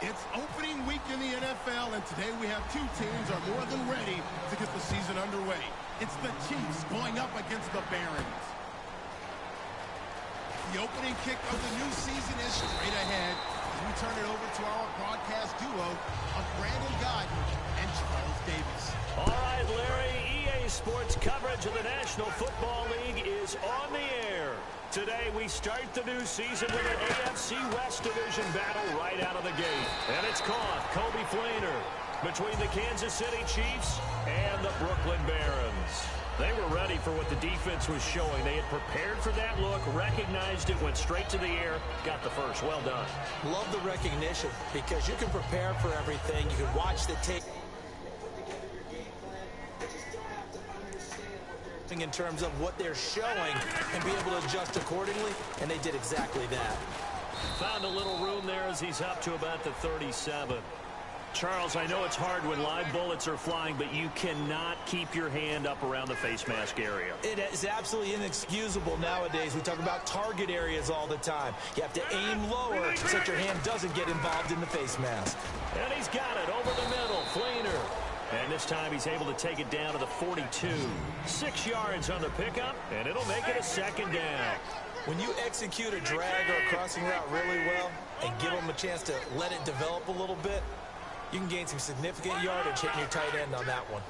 It's opening week in the NFL, and today we have two teams are more than ready to get the season underway. It's the Chiefs going up against the Barons. The opening kick of the new season is straight ahead as we turn it over to our broadcast duo of Brandon Godden and Charles Davis. All right, Larry, EA Sports coverage of the National Football League is on the air. Today, we start the new season with an AFC West Division battle right out of the gate. And it's caught, Kobe Flainer, between the Kansas City Chiefs and the Brooklyn Barons. They were ready for what the defense was showing. They had prepared for that look, recognized it, went straight to the air, got the first. Well done. Love the recognition because you can prepare for everything. You can watch the tape in terms of what they're showing and be able to adjust accordingly, and they did exactly that. Found a little room there as he's up to about the 37. Charles, I know it's hard when live bullets are flying, but you cannot keep your hand up around the face mask area. It is absolutely inexcusable nowadays. We talk about target areas all the time. You have to aim lower so that your hand doesn't get involved in the face mask. And he's got it over the middle, Flainer. And this time he's able to take it down to the 42. 6 yards on the pickup, and it'll make it a second down. When you execute a drag or a crossing route really well and give them a chance to let it develop a little bit, you can gain some significant yardage hitting your tight end on that one.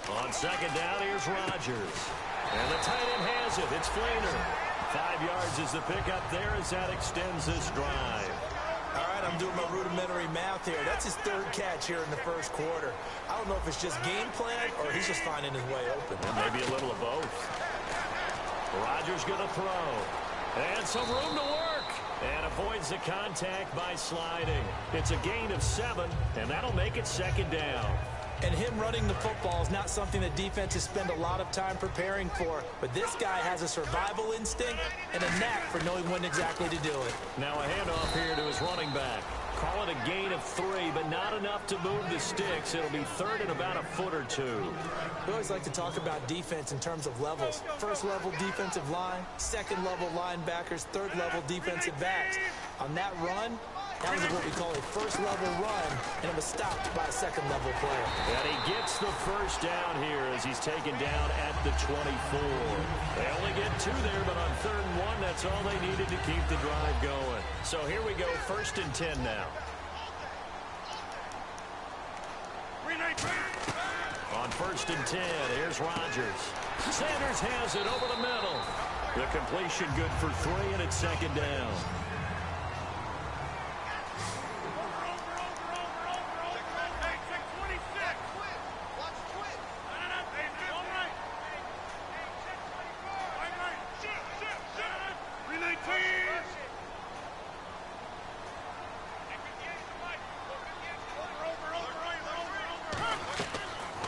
On second down, here's Rodgers. And the tight end has it. It's Flainer. 5 yards is the pickup there as that extends this drive. All right, I'm doing my rudimentary math here. That's his third catch here in the first quarter. I don't know if it's just game plan or he's just finding his way open. And maybe a little of both. Rodgers going to throw. And some room to work. And avoids the contact by sliding. It's a gain of 7, and that'll make it second down. And him running the football is not something that defenses spend a lot of time preparing for. But this guy has a survival instinct and a knack for knowing when exactly to do it. Now a handoff here to his running back. Call it a gain of 3, but not enough to move the sticks. It'll be third and about a foot or 2. We always like to talk about defense in terms of levels. First level defensive line, second level linebackers, third level defensive backs. On that run, that was what we call a first-level run, and it was stopped by a second-level player. And he gets the first down here as he's taken down at the 24. They only get 2 there, but on 3rd and 1, that's all they needed to keep the drive going. So here we go, 1st and 10 now. On 1st and 10, here's Rodgers. Sanders has it over the middle. The completion good for 3, and it's second down.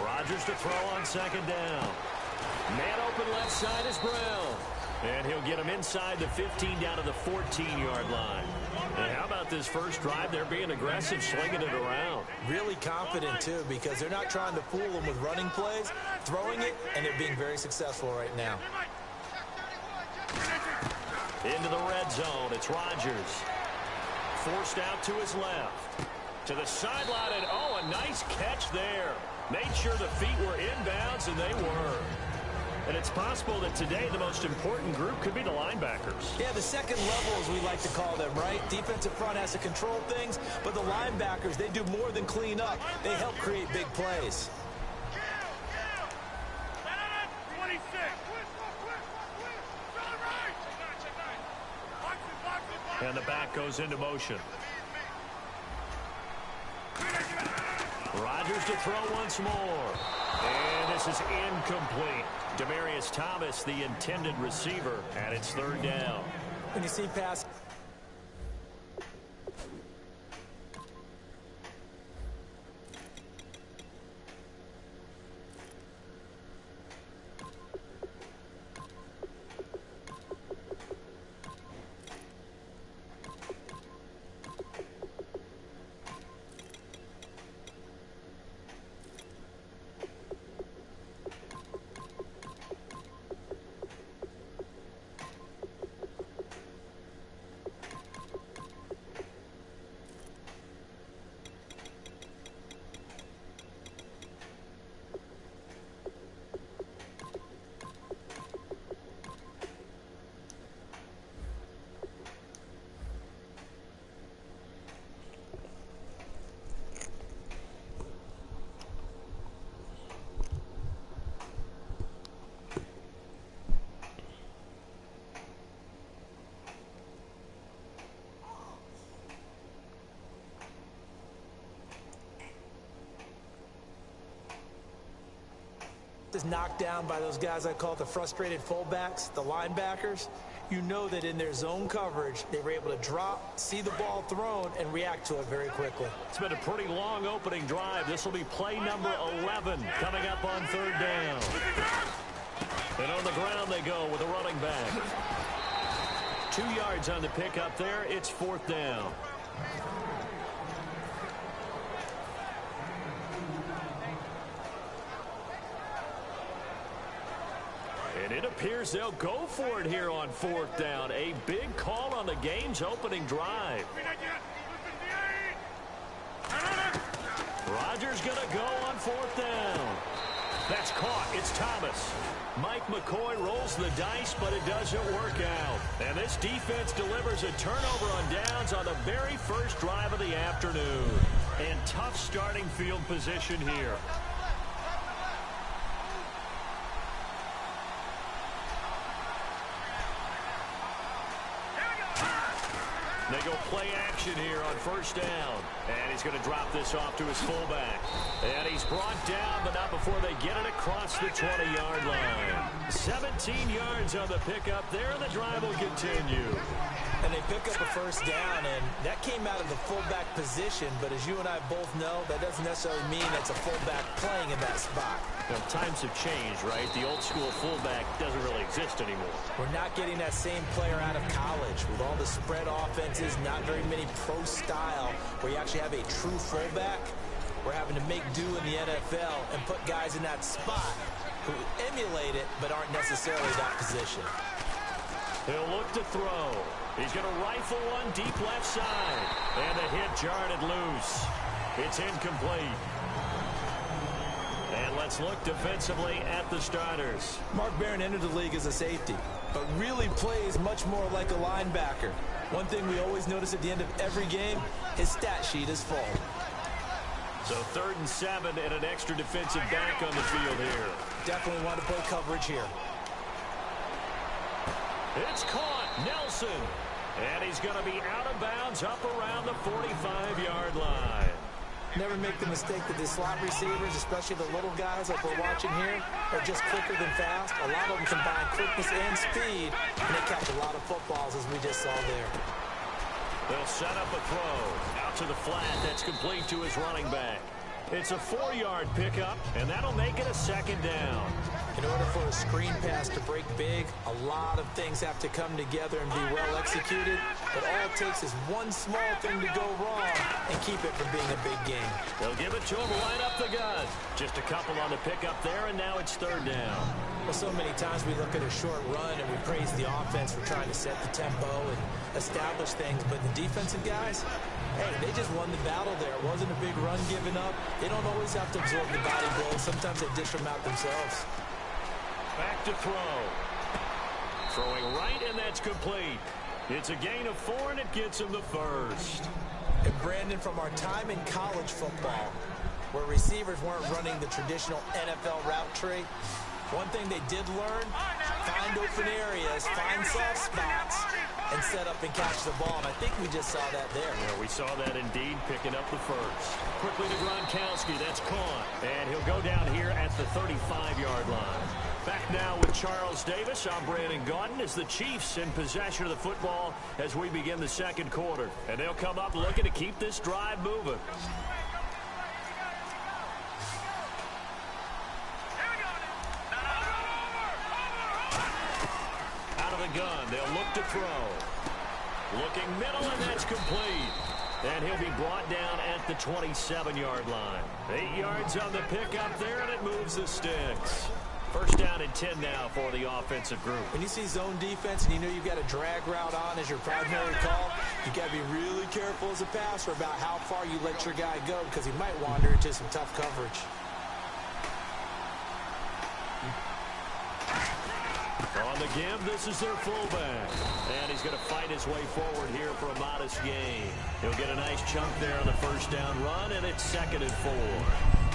Rodgers to throw on second down. Man open left side is Brown. And he'll get him inside the 15 down to the 14-yard line. And how about this first drive? They're being aggressive, slinging it around. Really confident, too, because they're not trying to fool them with running plays, throwing it, and they're being very successful right now. Into the red zone, it's Rodgers. Forced out to his left. To the sideline, and oh, a nice catch there. Made sure the feet were inbounds, and they were. And it's possible that today the most important group could be the linebackers. Yeah, the second level, as we like to call them, right? Defensive front has to control things, but the linebackers, they do more than clean up. They help create big plays. And the back goes into motion. Rodgers to throw once more. And this is incomplete. Demaryius Thomas, the intended receiver, and it's 3rd down. When you see pass this knocked down by those guys I call the frustrated fullbacks, the linebackers, you know that in their zone coverage, they were able to drop, see the ball thrown, and react to it very quickly. It's been a pretty long opening drive. This will be play number 11 coming up on third down. And on the ground they go with a running back. 2 yards on the pickup there. It's fourth down. And it appears they'll go for it here on fourth down. A big call on the game's opening drive. Rodgers going to go on fourth down. That's caught. It's Thomas. Mike McCoy rolls the dice, but it doesn't work out. And this defense delivers a turnover on downs on the very first drive of the afternoon. And tough starting field position here. They go play action here on first down. And he's going to drop this off to his fullback. And he's brought down, but not before they get it across the 20-yard line. 17 yards on the pickup there, and the drive will continue. And they pick up a first down, and that came out of the fullback position. But as you and I both know, that doesn't necessarily mean it's a fullback playing in that spot. Well, times have changed, right? The old school fullback doesn't really exist anymore. We're not getting that same player out of college with all the spread offenses, not very many pro style where you actually have a true fullback. We're having to make do in the NFL and put guys in that spot who emulate it but aren't necessarily that position. He'll look to throw. He's going to rifle one deep left side. And the hit jarred it loose. It's incomplete. And let's look defensively at the starters. Mark Barron entered the league as a safety, but really plays much more like a linebacker. One thing we always notice at the end of every game, his stat sheet is full. So 3rd and 7 and an extra defensive back on the field here. Definitely want to play coverage here. It's caught. Nelson. And he's going to be out of bounds up around the 45-yard line. Never make the mistake that the slot receivers, especially the little guys like we're watching here, are just quicker than fast. A lot of them combine quickness and speed, and they catch a lot of footballs, as we just saw there. They'll set up a throw. Out to the flat. That's complete to his running back. It's a 4-yard pickup, and that'll make it a second down. In order for a screen pass to break big, a lot of things have to come together and be well executed. But all it takes is one small thing to go wrong and keep it from being a big game. They'll give it to him, line up the gun. Just a couple on the pickup there, and now it's 3rd down. Well, so many times we look at a short run and we praise the offense for trying to set the tempo and establish things. But the defensive guys, hey, they just won the battle there. It wasn't a big run given up. They don't always have to absorb the body blows. Sometimes they dish them out themselves. Back to throw. Throwing right, and that's complete. It's a gain of 4, and it gets him the first. And Brandon, from our time in college football, where receivers weren't running the traditional NFL route tree, one thing they did learn, find open areas, find soft spots, and set up and catch the ball. And I think we just saw that there. Yeah, we saw that indeed, picking up the first. Quickly to Gronkowski, that's caught. And he'll go down here at the 35-yard line. Back now with Charles Davis. I'm Brandon Gaudin as the Chiefs in possession of the football as we begin the second quarter. And they'll come up looking to keep this drive moving. Out of the gun, they'll look to throw. Looking middle, and that's complete. And he'll be brought down at the 27-yard line. 8 yards on the pickup there, and it moves the sticks. First down and 10 now for the offensive group. When you see zone defense and you know you've got a drag route on as your primary call, you've got to be really careful as a passer about how far you let your guy go because he might wander into some tough coverage. On the give, this is their fullback. And he's going to fight his way forward here for a modest gain. He'll get a nice chunk there on the first down run, and it's 2nd and 4.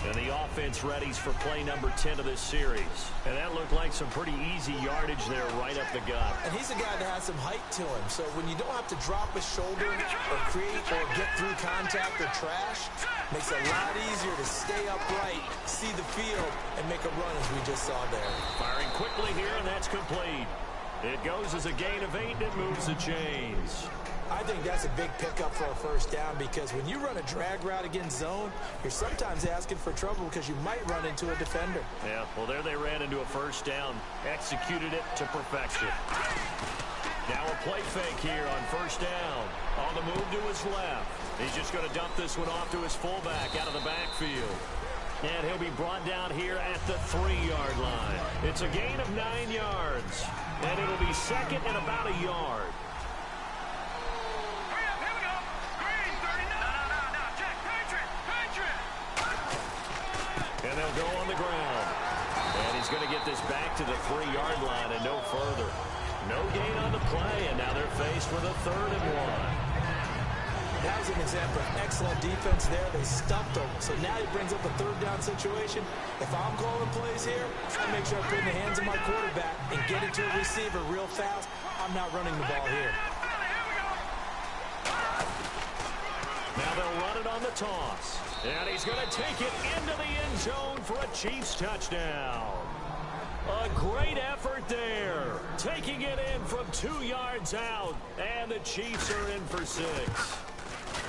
And the offense readies for play number 10 of this series. And that looked like some pretty easy yardage there right up the gut. And he's a guy that has some height to him. So when you don't have to drop a shoulder or create or get through contact or trash, makes it a lot easier to stay upright, see the field, and make a run as we just saw there. Firing quickly here, and that's complete. It goes as a gain of 8, and it moves the chains. I think that's a big pickup for a first down because when you run a drag route against zone, you're sometimes asking for trouble because you might run into a defender. Yeah, well, there they ran into a first down, executed it to perfection. Now a play fake here on first down. On the move to his left. He's just going to dump this one off to his fullback out of the backfield. And he'll be brought down here at the 3-yard line. It's a gain of 9 yards. And it'll be second and about a yard. And they'll go on the ground. And he's going to get this back to the 3-yard line and no further. No gain on the play, and now they're faced with a 3rd and 1. That was an example of excellent defense there. They stumped him. So now he brings up a 3rd down situation. If I'm calling plays here, I make sure I put in the hands of my quarterback and get it to a receiver real fast. I'm not running the ball here. Now they'll run it on the toss. And he's going to take it into the end zone for a Chiefs touchdown. A great effort there. Taking it in from 2 yards out. And the Chiefs are in for 6.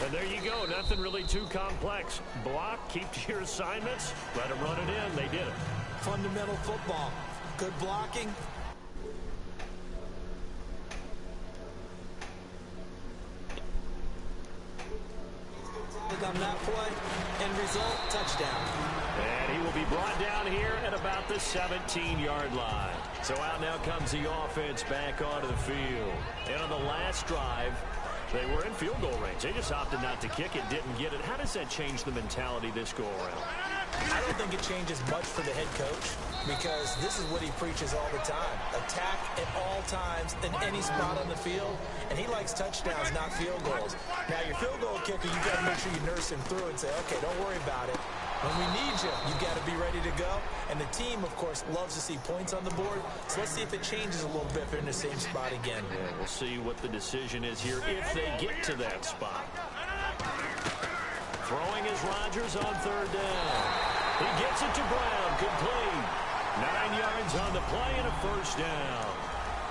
And there you go. Nothing really too complex. Block, keep to your assignments, let them run it in. They did it. Fundamental football. Good blocking. On that play, end result, touchdown. And he will be brought down here at about the 17-yard line. So out now comes the offense back onto the field. And on the last drive, they were in field goal range. They just opted not to kick it, didn't get it. How does that change the mentality this go-around? I don't think it changes much for the head coach because this is what he preaches all the time. Attack at all times in any spot on the field, and he likes touchdowns, not field goals. Now, your field goal kicker, you got to make sure you nurse him through and say, okay, don't worry about it. When we need you, you got to be ready to go. And the team, of course, loves to see points on the board. So let's see if it changes a little bit if they're in the same spot again. Yeah, we'll see what the decision is here if they get to that spot. Throwing is Rodgers on 3rd down. He gets it to Brown, complete. 9 yards on the play and a first down.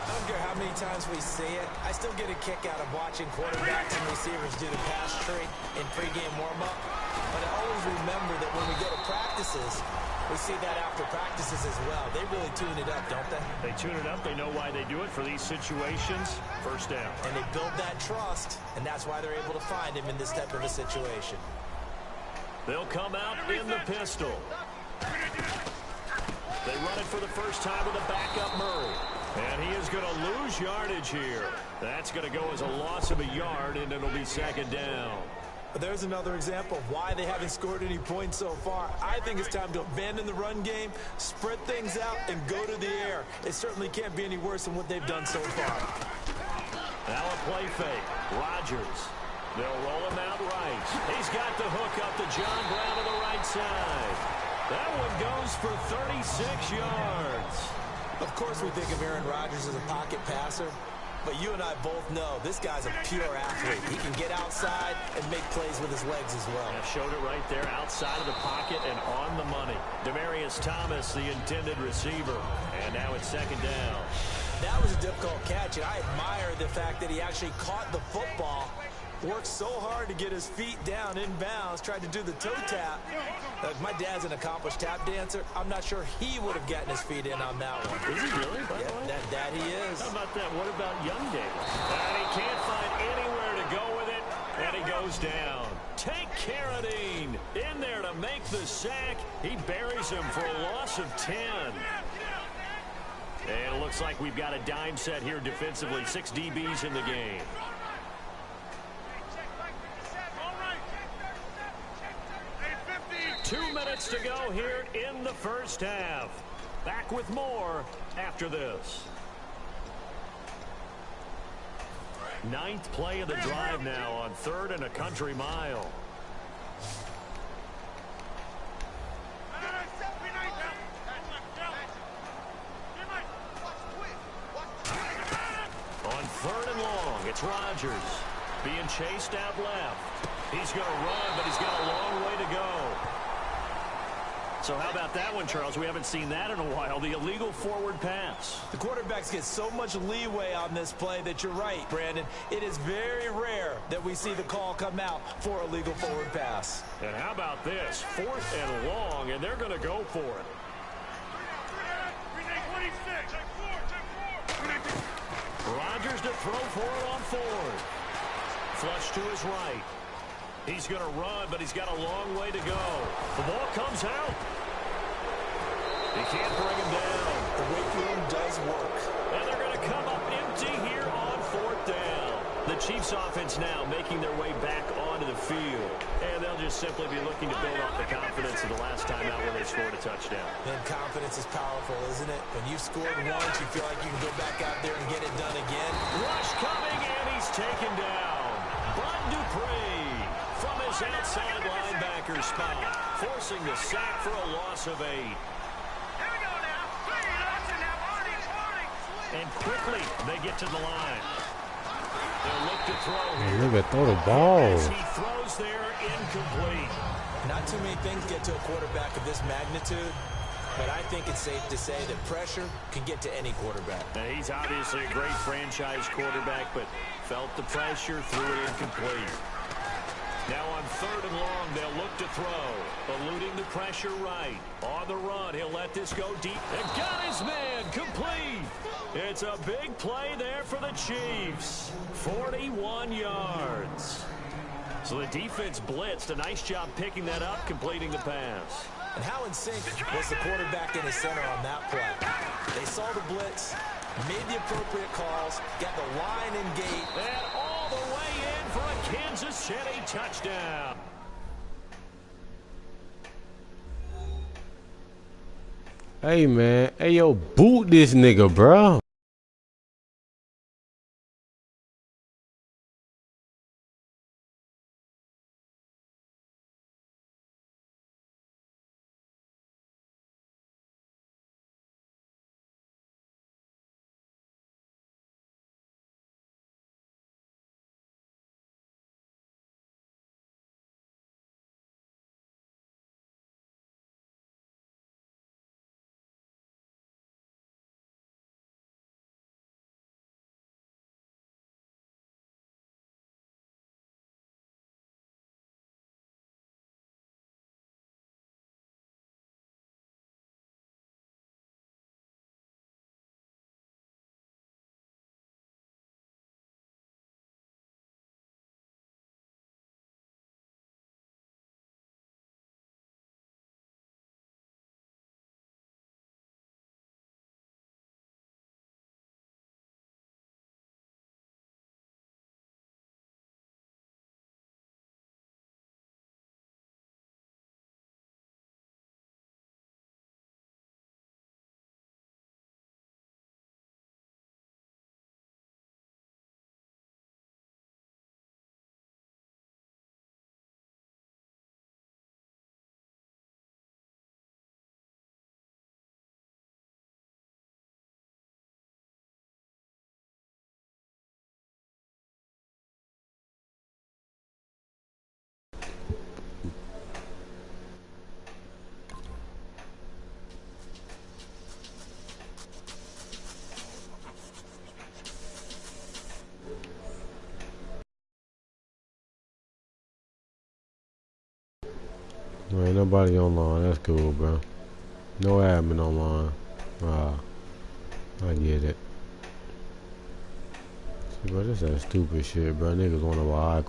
I don't care how many times we see it. I still get a kick out of watching quarterbacks and receivers do the pass tree in pregame warm-up. But I always remember that when we go to practices, we see that after practices as well. They really tune it up, don't they? They tune it up. They know why they do it for these situations. First down. And they build that trust, and that's why they're able to find him in this type of a situation. They'll come out in the pistol. They run it for the first time with a backup Murray. And he is going to lose yardage here. That's going to go as a loss of a yard, and it'll be 2nd down. But there's another example of why they haven't scored any points so far. I think it's time to abandon the run game, spread things out, and go to the air. It certainly can't be any worse than what they've done so far. Now a play fake. Rodgers. They'll roll him out right. He's got the hook up to John Brown to the right side. That one goes for 36 yards. Of course we think of Aaron Rodgers as a pocket passer, but you and I both know this guy's a pure athlete. He can get outside and make plays with his legs as well. Yeah, showed it right there outside of the pocket and on the money. Demaryius Thomas, the intended receiver. And now it's 2nd down. That was a difficult catch, and I admire the fact that he actually caught the football, worked so hard to get his feet down inbounds, tried to do the toe tap. My dad's an accomplished tap dancer. I'm not sure he would have gotten his feet in on that one. Is he really? By the way? That he is. How about that? What about Young Davis? And he can't find anywhere to go with it, and he goes down. Take Carradine in there to make the sack. He buries him for a loss of 10. And it looks like we've got a dime set here defensively. 6 DBs in the game. Two minutes to go here in the first half. Back with more after this. 9th play of the drive now on 3rd and a country mile. third and long. It's Rodgers being chased out left. He's going to run, but he's got a long way to go. So how about that one, Charles? We haven't seen that in a while. The illegal forward pass. The quarterbacks get so much leeway on this play that you're right, Brandon. It is very rare that we see the call come out for a legal forward pass. And how about this? 4th and long, and they're going to go for it. Rodgers to throw for it on 4th. Flush to his right. He's going to run, but he's got a long way to go. The ball comes out. He can't bring him down. The weight room does work. And they're going to come up empty here on 4th down. The Chiefs offense now making their way back onto the field. And they'll just simply be looking to build off the confidence of the last time out when they scored a touchdown. And confidence is powerful, isn't it? When you've scored once, you feel like you can go back out there and get it done again. Rush coming, and he's taken down. Bud Dupree from his outside linebacker spot, forcing the sack for a loss of 8. And quickly, they get to the line. They'll look to throw here. Look at throw the ball. As he throws there, incomplete. Not too many things get to a quarterback of this magnitude, but I think it's safe to say that pressure can get to any quarterback. Now, he's obviously a great franchise quarterback, but felt the pressure, threw it incomplete. Now on 3rd and long, they'll look to throw. Eluding the pressure right. On the run, he'll let this go deep. And got his man complete. It's a big play there for the Chiefs. 41 yards. So the defense blitzed. A nice job picking that up, completing the pass. And how in sync was the quarterback in his center on that play? They saw the blitz, made the appropriate calls, got the line and gate. And all the way in for a Kansas City touchdown. Hey, man. Hey, yo, boot this nigga, bro. There ain't nobody online. That's cool, bro. No admin online. I get it. See, bro, this is that stupid shit, bro. Niggas wanna buy